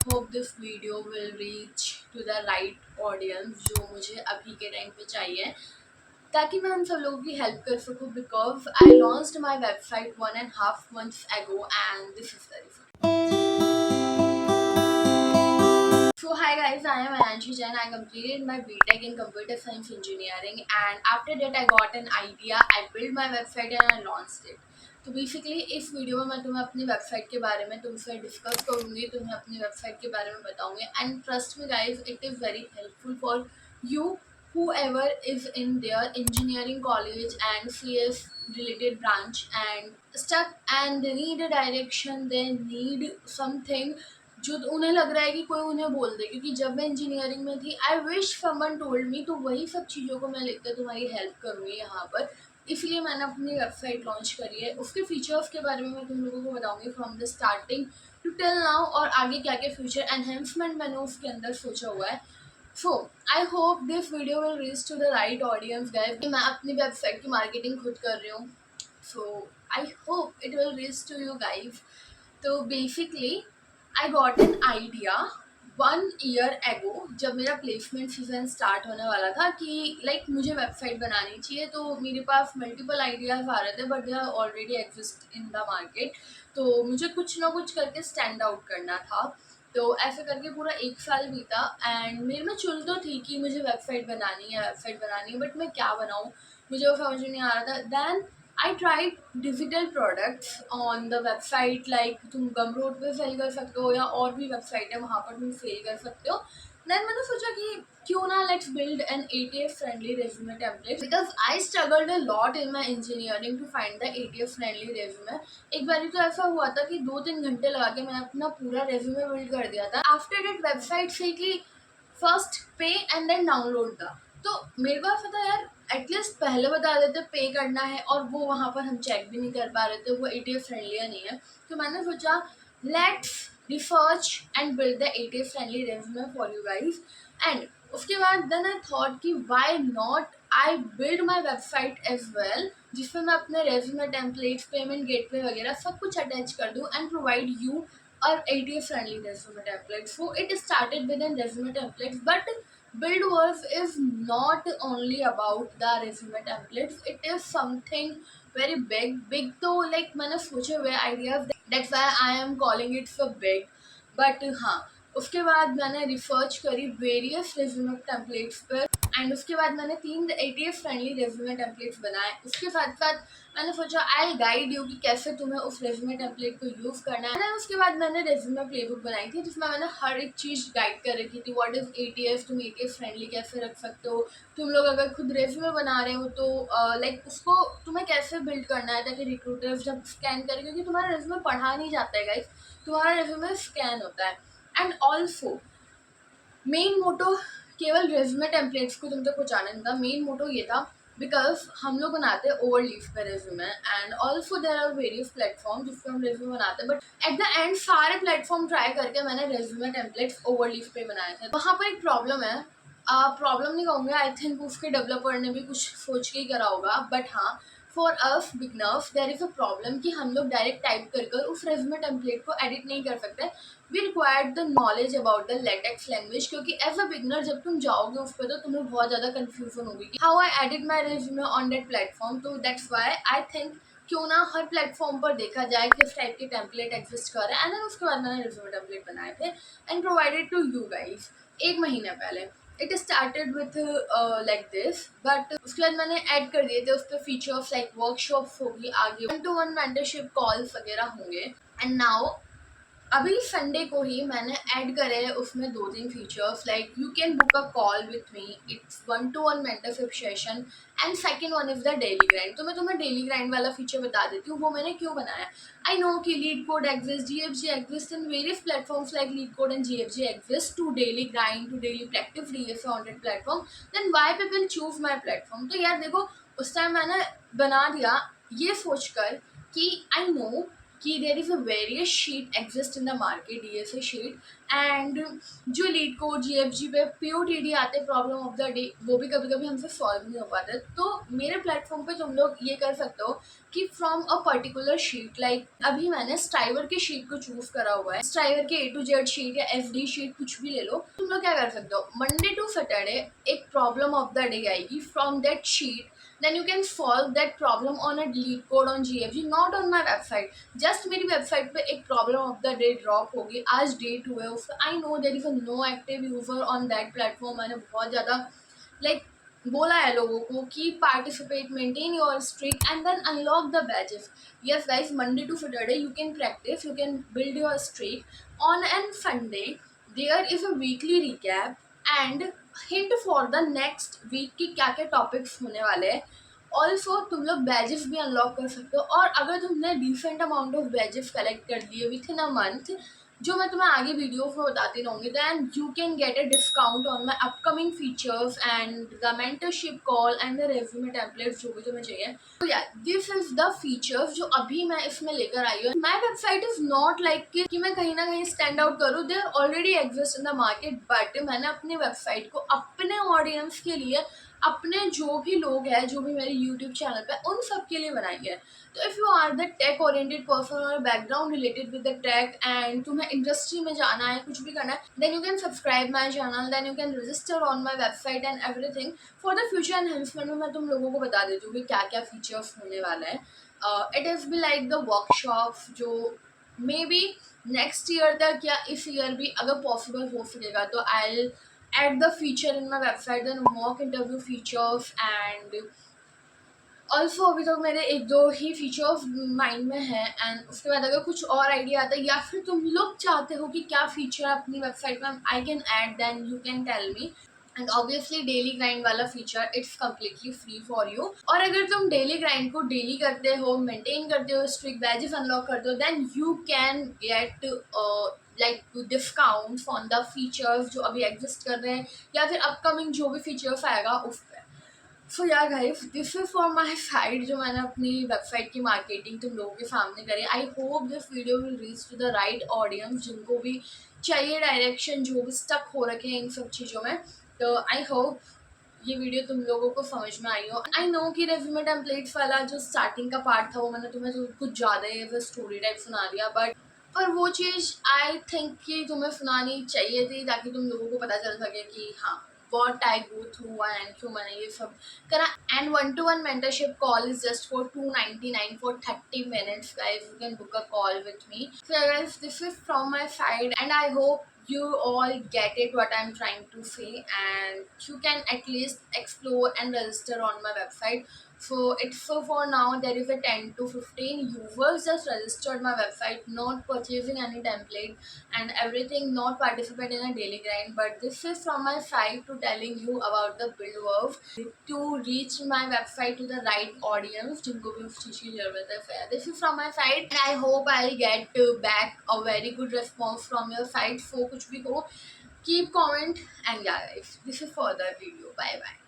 Hope this video will reach to the right audience जो मुझे अभी के टाइम पे चाहिए, ताकि मैं उन सब लोगों की हेल्प कर सकूँ। Because I launched my website 1.5 months ago and this is the reason. So hi guys, I am Ananshi Jain. I completed my BTech in Computer Science Engineering and after that I got an idea, I built my website and I launched it. तो basically इस video में मैं तुम्हें अपनी website के बारे में तुमसे डिस्कस करूँगी, तुम्हें अपनी वेबसाइट के बारे में बताऊँगी and trust me guys, it is very helpful for you whoever is in their engineering college and CS related branch and stuck and they need a direction, they need something जो उन्हें लग रहा है कि कोई उन्हें बोल दे। क्योंकि जब मैं इंजीनियरिंग में थी I wish someone told me, तो वही सब चीज़ों को मैं लिखकर तुम्हारी हेल्प करूँगी यहाँ पर। इसलिए मैंने अपनी वेबसाइट लॉन्च करी है। उसके फीचर्स के बारे में मैं तुम लोगों को बताऊँगी from the starting to till now, और आगे क्या क्या फ्यूचर एनहेंसमेंट मैंने उसके अंदर सोचा हुआ है। So I hope this video will reach to the right audience guys. मैं अपनी वेबसाइट की मार्केटिंग खुद कर रही हूँ, so I hope it will reach to you guys. तो basically I got an idea 1 year ago जब मेरा प्लेसमेंट सीजन स्टार्ट होने वाला था कि मुझे वेबसाइट बनानी चाहिए। तो मेरे पास मल्टीपल आइडियाज़ आ रहे थे but they are already exist in the market. तो मुझे कुछ ना कुछ करके स्टैंड आउट करना था। तो ऐसे करके पूरा 1 साल बीता एंड मेरे में चुल तो थी कि मुझे वेबसाइट बनानी है बट मैं क्या बनाऊँ, मुझे वो समझ नहीं आ रहा था। Then I tried digital products on the website, like तुम गमरोड पे सेल कर सकते हो या और भी वेबसाइट है वहाँ पर तुम सेल कर सकते हो। देन मैंने सोचा कि क्यों ना let's build an ATS friendly resume template, because I struggled a lot in my engineering to find the ATS friendly resume. एक बार तो ऐसा हुआ था कि 2-3 घंटे लगा के मैं अपना पूरा रेज्यूमे बिल्ड कर दिया था। आफ्टर दैट वेबसाइट से कि फर्स्ट पे एंड देन डाउनलोड था। तो मेरे को ऐसा था यार एटलीस्ट पहले बता देते पे करना है, और वो वहाँ पर हम चेक भी नहीं कर पा रहे थे वो ATS फ्रेंडली या नहीं है। तो मैंने सोचा let's research and build the ATS friendly resume for you guys. And उसके बाद देन आई थॉट कि why not I build my website as well, जिसमें मैं अपने रेज्यूमे टेम्पलेट्स, पेमेंट गेटवे वगैरह सब कुछ अटैच कर दूँ and provide you or ATS friendly resume templates. So it started with an resume templates, but BuildWorks is not only about the resume templates. It is something very big तो मैंने सोचे हुए ideas, that's why I am calling it so big. But हाँ, उसके बाद मैंने research करी various resume templates पर एंड उसके बाद मैंने 3 ATS फ्रेंडली रेज्यूमे टेम्पलेट्स बनाए। उसके साथ साथ मैंने सोचा आई गाइड यू कि कैसे तुम्हें उस रेज्यूमे टेम्पलेट को यूज़ करना है। एंड उसके बाद मैंने रेज्यूमे प्लेबुक बनाई थी जिसमें मैंने हर एक चीज़ गाइड कर रखी थी। व्हाट इज़ ATS, तुम ATS फ्रेंडली कैसे रख सकते हो, तुम लोग अगर खुद रेज्यूमे बना रहे हो तो उसको तुम्हें कैसे बिल्ड करना है ताकि रिक्रूटर्स जब स्कैन करें, क्योंकि तुम्हारा रेज्यूमे पढ़ा नहीं जाता है गाइस, तुम्हारा रेज्यूमे स्कैन होता है। एंड ऑल्सो मेन मोटो केवल रेज्यूमे टेम्पलेट्स को तुम तक पहुँचाना नहीं था, मेन मोटो ये था बिकॉज हम लोग बनाते हैं ओवर लीफ पे resume and also there are various platform जिस पर हम रेज्यूमे बनाते हैं। बट एट द एंड सारे प्लेटफॉर्म ट्राई करके मैंने रेज्यूमे टेम्पलेट्स ओवर लीफ पे बनाए थे। वहाँ पर एक प्रॉब्लम है, प्रॉब्लम नहीं कहूँगी, आई थिंक उसके डेवलपर ने भी कुछ सोच के ही करा होगा। बट हाँ, for us beginners there is a problem कि हम लोग डायरेक्ट टाइप कर कर उस रेज्यूमे टेम्पलेट को एडिट नहीं कर सकते। We required the knowledge about the LaTeX language, क्योंकि एज अ बिगनर जब तुम जाओगे उस पर तो तुम्हें बहुत ज़्यादा कन्फ्यूजन होगी कि how I edit my resume on that platform. तो दैट्स वाई आई थिंक क्यों ना हर प्लेटफॉर्म पर देखा जाए किस टाइप के टेम्पलेट एग्जिस्ट कर रहे हैं। एंड देन उसके बाद मैंने रेज्यूमे टेम्पलेट बनाए थे and provided to you guys 1 महीने पहले। It started with like this, but उसके बाद मैंने ऐड कर दिए थे उस पर फीचर्स लाइक वर्कशॉप्स होगी, आगे 1-to-1 मेंटरशिप कॉल्स वगैरह होंगे। एंड नाउ अभी संडे को ही मैंने ऐड करे है उसमें 2-3 features like you can book a call with me, it's 1-to-1 mentorship session and second one is the daily grind. तो मैं तुम्हें डेली ग्राइंड वाला फीचर बता देती हूँ वो मैंने क्यों बनाया। आई नो कि LeetCode exist, GFG exist in various platforms like LeetCode and GFG exist to daily grind, to daily practice DSA on that platform. Then why people choose my platform. तो यार देखो, उस time मैंने बना दिया ये सोचकर कि आई नो कि there is a various sheet exist in the market, DSA sheet, and जो लीड कोड जीएफजी पे पीओटीडी आते प्रॉब्लम ऑफ द डे, वो भी कभी कभी हमसे सॉल्व नहीं हो पाते। तो मेरे प्लेटफॉर्म पे तुम लोग ये कर सकते हो कि from a particular sheet, like अभी मैंने स्ट्राइवर की शीट को चूज करा हुआ है, स्ट्राइवर के A to Z शीट या एफडी शीट कुछ भी ले लो। तुम लोग क्या कर सकते हो, मंडे टू सैटरडे एक प्रॉब्लम ऑफ द डे आएगी from that sheet, then you can solve that problem on a delete code on GFG, not on my website। Just मेरी वेबसाइट पे एक problem of the day drop होगी, आज date हुआ है उसका, I know there is a no active user on that platform. मैंने बहुत ज़्यादा लाइक बोला है लोगों को कि participate, maintain your streak and then unlock the badges. Yes guys, Monday to Saturday you can practice, you can build your streak. On and Sunday there is a weekly recap and hint for the next week की क्या क्या topics होने वाले हैं। Also तुम लोग badges भी unlock कर सकते हो, और अगर तुमने decent amount of badges collect कर दिए विथ इन अ मंथ, जो मैं तुम्हें आगे वीडियोस में बताती रहूँगी, then you can get a discount on my upcoming features and the mentorship call and the resume template जो भी तुम्हें चाहिए। तो या दिस इज द फीचर्स जो अभी मैं इसमें लेकर आई हूँ। My website is not like कि मैं कहीं ना कहीं स्टैंड आउट करूँ, they already exist in the market, but मैंने अपनी वेबसाइट को अपने ऑडियंस के लिए, अपने जो भी लोग हैं, जो भी मेरे यूट्यूब चैनल पे, उन सब के लिए बनाई है। तो if you are the tech oriented person और background related with the tech and तुम्हें इंडस्ट्री में जाना है, कुछ भी करना है, then you can subscribe my channel, then you can register on my website and everything. For the future enhancement में मैं तुम लोगों को बता देती हूँ कि क्या क्या फीचर्स होने वाला है। It is be like the workshop जो मे बी नेक्स्ट ईयर तक या इस ईयर भी अगर पॉसिबल हो सकेगा, तो आई add the feature in my website, then mock interview features, and also अभी तक मेरे एक दो ही फीचर्स माइंड में है, एंड उसके बाद अगर कुछ और आइडिया आता है या फिर तुम लोग चाहते हो कि क्या फीचर अपनी वेबसाइट में I can add, then you can tell me. And obviously daily grind वाला feature it's completely free for you. और अगर तुम डेली ग्राइंड को डेली करते हो, मेंटेन करते हो, स्ट्रिक्ट बैजेस अनलॉक करते हो, then you can get like discounts on the features जो अभी एग्जिस्ट कर रहे हैं, या फिर अपकमिंग जो भी फीचर्स आएगा उस पर। सो यार guys, this is for my side जो मैंने अपनी वेबसाइट की मार्केटिंग तुम लोगों के सामने करी। I hope this video will reach to the right audience जिनको भी चाहिए डायरेक्शन, जो भी स्टक हो रखे हैं इन सब चीज़ों में। तो आई होप ये वीडियो तुम लोगों को समझ में आई हो। आई नो कि रेज्यूमे टेम्पलेट्स वाला जो स्टार्टिंग का पार्ट था वो मैंने तुम्हें तो कुछ ज़्यादा ही स्टोरी टाइप सुना दिया, बट पर वो चीज़ आई थिंक कि तुम्हें सुनानी चाहिए थी ताकि तुम लोगों को पता चल सके कि हाँ what I go through and क्यों मैंने ये सब करा। And 1-to-1 mentorship call is just for $299 for 30 minutes, guys. You can book a call with me. So guys, this is from my side, and I hope you all get it what I'm trying to say, and you can at least explore and register on my website. So it's for now there is a 10 to 15 users just registered my website, not purchasing any template and everything, not participate in a daily grind. But this is from my side to telling you about the build work to reach my website to the right audience जिनको भी उस चीज़ की ज़रूरत है। So this is from my side, and I hope I'll get back a very good response from your side. So कुछ भी हो, keep comment, and yeah guys, this is for the video. Bye bye.